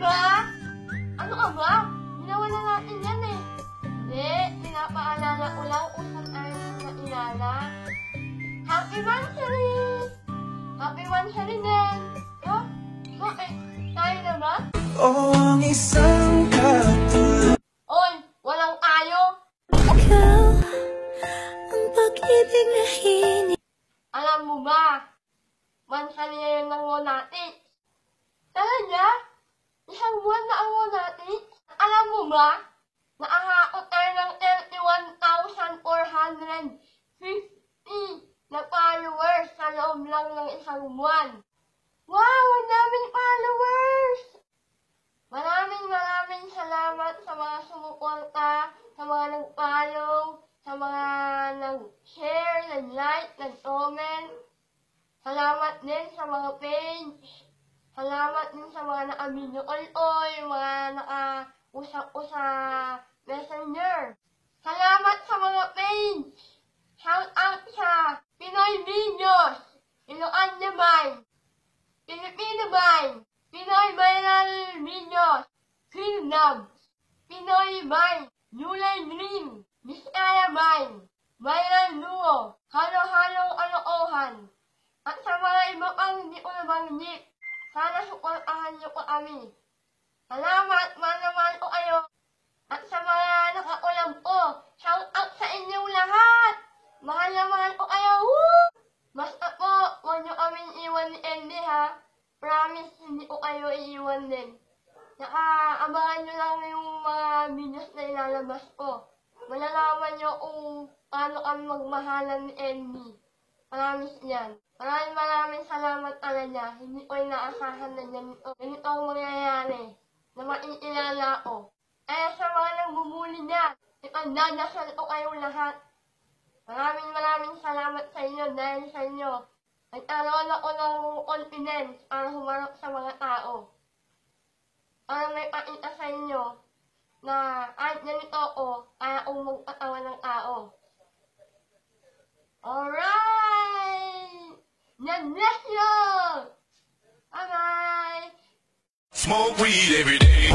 ba? Ano ka ba? Ginawa na natin yan eh. Hindi, pinapaalala ko lang kung saan tayo na inala. Happy Monthsary! Happy Monthsary din! Oh, bakit? Tayo na ba? Oh, ang isang katulad. Oy, walang tayo! Ikaw, ang pag-ibig na hini. Alam mo ba? Monthsary na ng natin. Talaga? Isang buwan na ang natin? Alam mo ba? Nakahakot tayo ng 31,450 na followers sa loob lang ng isang buwan. Wow! Ang daming followers! Maraming salamat sa mga sumuporta, sa mga nag-follow, sa mga nag-share, nag-like, nag-comment. Salamat din sa mga page. Salamat din sa mga naka-video call, mga naka-usap ko sa Messenger. Salamat sa mga page. Shout out sa Pinoy Videos, Iloan Divine, Filipino Vine, Pinoy Viral Videos, Kingdom, Pinoy Vine, July Dream, Bisaya Vine, Viral Duo, Halo-Halong Alokohan, at sa mga iba pang hindi ko nabanggit. Sana suportahan niyo po kami. Salamat, mahal ko kayo. At sa mga nakakulam ko, shout out sa inyong lahat. Mahal ko kayo. Woo! Basta po, huwag niyo kaming iwan ni Andy ha. Promise, hindi ko kayo iiwan din. Saka, abangan niyo lang yung mga videos na ilalabas ko. Malalaman niyo kung paano kami magmahalan ni Andy. Promise yan. Maraming salamat talaga. Hindi ko inaasahan na ganito ang mangyayari na maiilala ko. Kaya sa mga nagbubuli niya, ipagdadasal ko kayong lahat. Maraming salamat sa inyo dahil sa inyo. Nagkaroon ako ng confidence para humarap sa mga tao. Para may pakita sa inyo na kahit ganito ako, kaya akong magpatawa ng tao. Alright! God bless you! Bye-bye! Smoke weed every day.